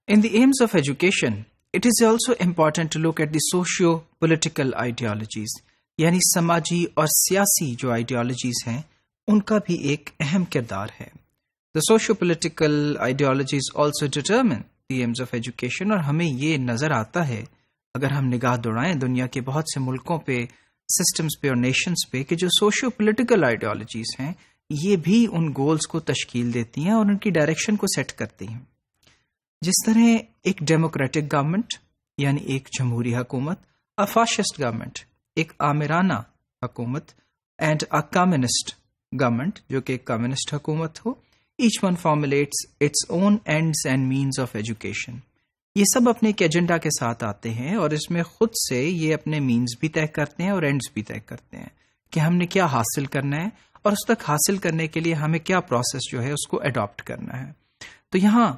In the aims of education, it is also important to look at the socio-political ideologies. یعنی سماجی اور سیاسی جو آئیڈیالوجیز ہیں ان کا بھی ایک اہم کردار ہے. The socio-political ideologies also determine the aims of education. اور ہمیں یہ نظر آتا ہے اگر ہم نگاہ دوڑائیں دنیا کے بہت سے ملکوں پہ، سسٹمز پہ اور نیشنز پہ، کہ جو سوشیو پولیٹیکل آئیڈیالوجیز ہیں یہ بھی ان گولز کو تشکیل دیتی ہیں اور ان کی ڈائریکشن کو سیٹ کرتی ہیں. جس طرح ایک ڈیموکریٹک گورنمنٹ یعنی ایک جمہوری حکومت، a fascist government ایک آمرانہ حکومت، اینڈ a communist government جو کہ ایک کمیونسٹ حکومت ہو. each one formulates its own ends and means of education. یہ سب اپنے ایک ایجنڈا کے ساتھ آتے ہیں اور اس میں خود سے یہ اپنے مینز بھی طے کرتے ہیں اور اینڈز بھی طے کرتے ہیں کہ ہم نے کیا حاصل کرنا ہے اور اس تک حاصل کرنے کے لیے ہمیں کیا پروسیس جو ہے اس کو اڈاپٹ کرنا ہے. تو یہاں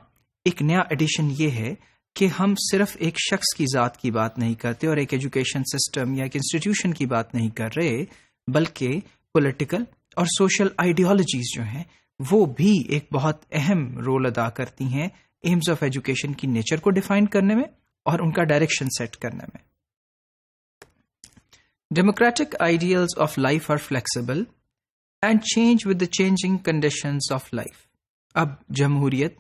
ایک نیا ایڈیشن یہ ہے کہ ہم صرف ایک شخص کی ذات کی بات نہیں کرتے اور ایک ایجوکیشن سسٹم یا ایک انسٹیٹیوشن کی بات نہیں کر رہے، بلکہ پولیٹیکل اور سوشل آئیڈیالوجیز جو ہیں وہ بھی ایک بہت اہم رول ادا کرتی ہیں ایمز آف ایجوکیشن کی نیچر کو ڈیفائن کرنے میں اور ان کا ڈائریکشن سیٹ کرنے میں. Democratic ideals of life are flexible and change with the changing conditions of life. اب جمہوریت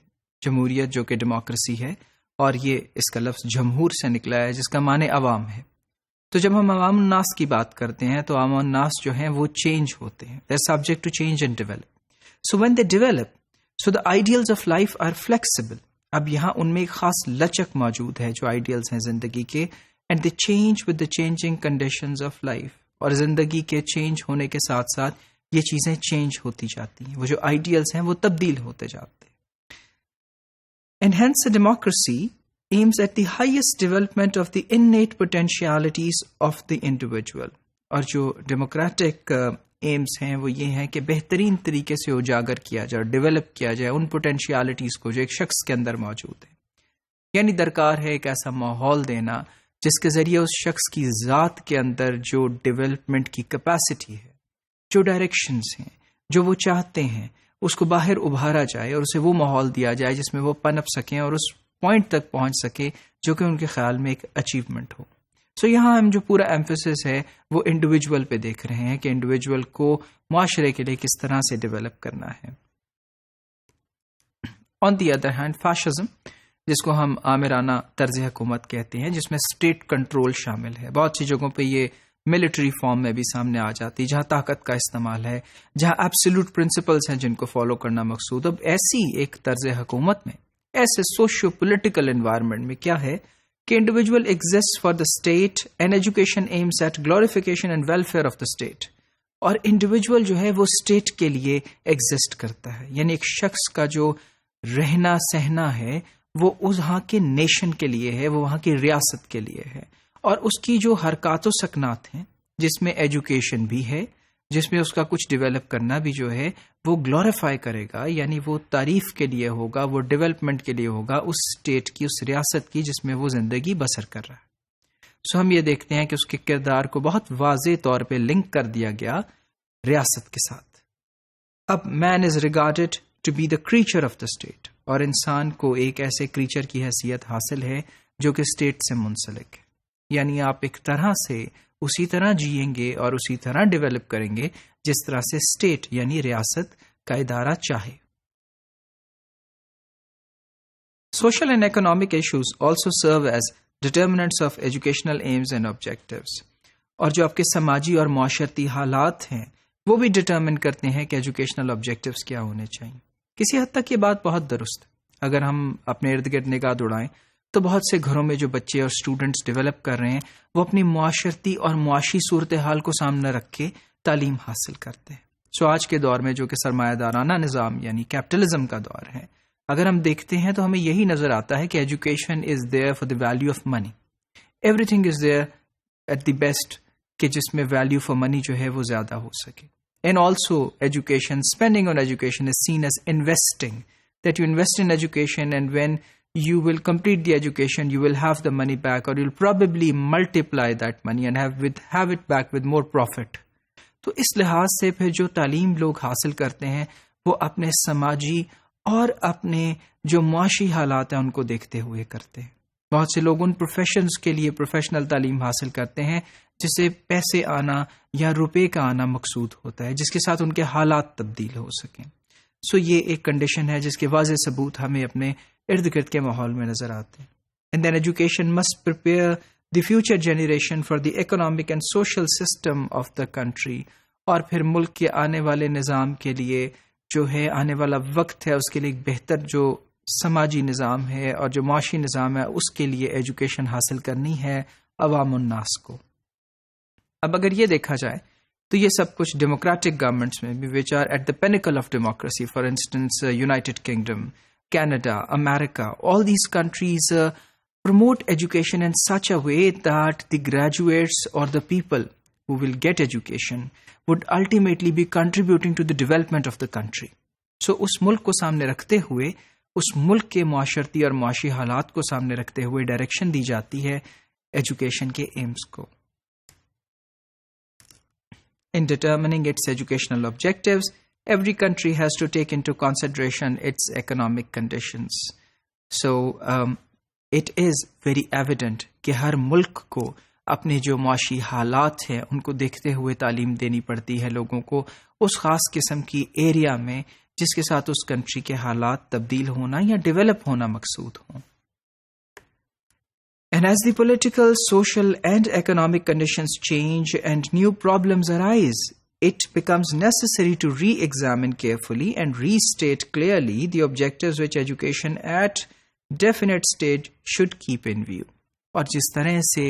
جو کہ ڈیموکریسی ہے، اور یہ اس کا لفظ جمہور سے نکلا ہے جس کا معنی عوام ہے. تو جب ہم عوام الناس کی بات کرتے ہیں تو عوام الناس جو ہیں وہ چینج ہوتے ہیں. They're subject to change and develop. So when they develop, so the ideals of life are flexible. اب یہاں ان میں ایک خاص لچک موجود ہے جو آئیڈیلز ہیں زندگی کے، and they change with the changing conditions of life. اور زندگی کے چینج ہونے کے ساتھ ساتھ یہ چیزیں چینج ہوتی جاتی ہیں، وہ جو آئیڈیلز ہیں وہ تبدیل ہوتے جاتے ہیں. And hence a democracy aims at the highest development of the innate potentialities of the individual. اور جو ڈیموکریٹک ایمز ہیں وہ یہ ہیں کہ بہترین طریقے سے اجاگر کیا جائے، ڈیولپ کیا جائے ان پوٹینشیالٹیز کو جو ایک شخص کے اندر موجود ہے. یعنی درکار ہے ایک ایسا ماحول دینا جس کے ذریعے اس شخص کی ذات کے اندر جو ڈیولپمنٹ کی کیپیسٹی ہے، جو ڈائریکشنز ہیں، جو وہ چاہتے ہیں، اس کو باہر ابھارا جائے اور اسے وہ ماحول دیا جائے جس میں وہ پنپ سکیں اور اس پوائنٹ تک پہنچ سکے جو کہ ان کے خیال میں ایک اچیومنٹ ہو. سو یہاں ہم جو پورا ایمفیسس ہے وہ انڈیویجول پہ دیکھ رہے ہیں کہ انڈیویجول کو معاشرے کے لیے کس طرح سے ڈیولپ کرنا ہے. آن دی ادر ہینڈ فاشزم، جس کو ہم آمرانہ طرز حکومت کہتے ہیں، جس میں اسٹیٹ کنٹرول شامل ہے، بہت سی جگہوں پہ یہ ملٹری فارم میں بھی سامنے آ جاتی، جہاں طاقت کا استعمال ہے، جہاں ایبسولوٹ پرنسپلز ہیں جن کو فالو کرنا مقصود. اب ایسی ایک طرز حکومت میں، ایسے سوشیو پولیٹیکل انوائرمنٹ میں کیا ہے کہ individual exist for the state and education aims at glorification and welfare of the state. اور انڈیویجول جو ہے وہ اسٹیٹ کے لیے ایگزسٹ کرتا ہے، یعنی ایک شخص کا جو رہنا سہنا ہے وہ وہاں کے نیشن کے لیے ہے، وہ وہاں کی ریاست کے لیے ہے. اور اس کی جو حرکات و سکنات ہیں جس میں ایجوکیشن بھی ہے، جس میں اس کا کچھ ڈیولپ کرنا بھی جو ہے وہ گلوریفائی کرے گا، یعنی وہ تعریف کے لیے ہوگا، وہ ڈیولپمنٹ کے لیے ہوگا اس اسٹیٹ کی، اس ریاست کی جس میں وہ زندگی بسر کر رہا ہے. سو ہم یہ دیکھتے ہیں کہ اس کے کردار کو بہت واضح طور پہ لنک کر دیا گیا ریاست کے ساتھ. اب man is regarded to be the creature of the state, اور انسان کو ایک ایسے کریچر کی حیثیت حاصل ہے جو کہ اسٹیٹ سے منسلک ہے. یعنی آپ ایک طرح سے اسی طرح جئیں گے اور اسی طرح ڈیولپ کریں گے جس طرح سے اسٹیٹ یعنی ریاست کا ادارہ چاہے. Social and economic issues also serve as determinants of educational aims and objectives. اور جو آپ کے سماجی اور معاشرتی حالات ہیں وہ بھی ڈٹرمن کرتے ہیں کہ ایجوکیشنل آبجیکٹیوز کیا ہونے چاہیے. کسی حد تک یہ بات بہت درست ہے. اگر ہم اپنے ارد گرد نگاہ دوڑائیں تو بہت سے گھروں میں جو بچے اور اسٹوڈنٹس ڈیولپ کر رہے ہیں وہ اپنی معاشرتی اور معاشی صورتحال کو سامنے رکھ کے تعلیم حاصل کرتے ہیں. سو آج کے دور میں جو کہ سرمایہ دارانہ نظام یعنی کیپٹلزم کا دور ہے، اگر ہم دیکھتے ہیں تو ہمیں یہی نظر آتا ہے کہ education is there for the value of money. Everything is there at the best کہ جس میں ویلیو فار منی جو ہے وہ زیادہ ہو سکے. And also education, spending on education is seen as investing, that you invest in education and when you will complete the education, you will have the money back, or you'll probably multiply that money and have it back with more profit. تو اس لحاظ سے پھر جو تعلیم لوگ حاصل کرتے ہیں وہ اپنے سماجی اور اپنے جو معاشی حالات ہیں ان کو دیکھتے ہوئے کرتے ہیں. بہت سے لوگ ان پروفیشنز کے لیے پروفیشنل تعلیم حاصل کرتے ہیں جس سے پیسے آنا یا روپے کا آنا مقصود ہوتا ہے، جس کے ساتھ ان کے حالات تبدیل ہو سکیں. سو یہ ایک کنڈیشن ہے جس کے واضح ثبوت ہمیں اپنے ارد گرد کے ماحول میں نظر آتے ہیں. And then education must prepare the future generation for the economic and social system of the country. اور پھر ملک کے آنے والے نظام کے لیے جو ہے، آنے والا وقت ہے، اس کے لیے ایک بہتر جو سماجی نظام ہے اور جو معاشی نظام ہے، اس کے لیے ایجوکیشن حاصل کرنی ہے عوام الناس کو. اب اگر یہ دیکھا جائے تو یہ سب کچھ ڈیموکریٹک گورنمنٹس میں بھی which are at the pinnacle of democracy, for instance United Kingdom, Canada, امریکہ، all these countries promote education in such a way that the graduates or the people who will get education would ultimately be contributing to the development of the country. So اس ملک کو سامنے رکھتے ہوئے، اس ملک کے معاشرتی اور معاشی حالات کو سامنے رکھتے ہوئے ڈائریکشن دی جاتی ہے ایجوکیشن کے ایمز کو. In determining its educational objectives, every country has to take into consideration its economic conditions. So, it is very evident کہ ہر ملک کو اپنے جو معاشی حالات ہیں ان کو دیکھتے ہوئے تعلیم دینی پڑتی ہے لوگوں کو اس خاص قسم کی ایریا میں جس کے ساتھ اس کنٹری کے حالات تبدیل ہونا یا ڈیولپ ہونا مقصود ہوں. And as the political, social and economic conditions change and new problems arise, it becomes necessary to re-examine carefully and restate clearly the objectives which education at definite stage should keep in view. اور جس طرح سے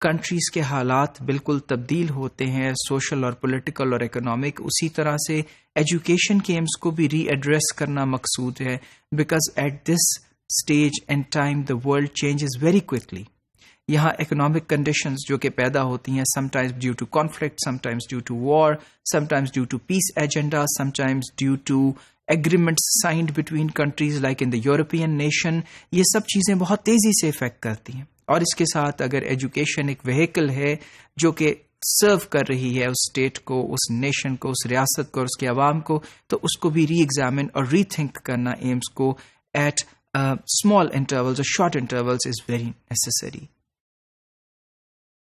countries کے حالات بالکل تبدیل ہوتے ہیں سوشل اور پولیٹیکل اور اکنامک، اسی طرح سے ایجوکیشن کے ایمز کو بھی ری ایڈریس کرنا مقصود ہے، because at this stage and time the world changes very quickly. یہاں اکنامک کنڈیشنز جو کہ پیدا ہوتی ہیں sometimes due to conflict, sometimes due to war, sometimes due to peace agenda, sometimes due to agreements signed between countries like in the European nation، یہ سب چیزیں بہت تیزی سے افیکٹ کرتی ہیں. اور اس کے ساتھ اگر ایجوکیشن ایک وہیکل ہے جو کہ سرو کر رہی ہے اس اسٹیٹ کو، اس نیشن کو، اس ریاست کو اور اس کے عوام کو، تو اس کو بھی ری ایگزامن اور ری تھنک کرنا ایمز کو ایٹ اسمال انٹرولز اور short intervals is very necessary.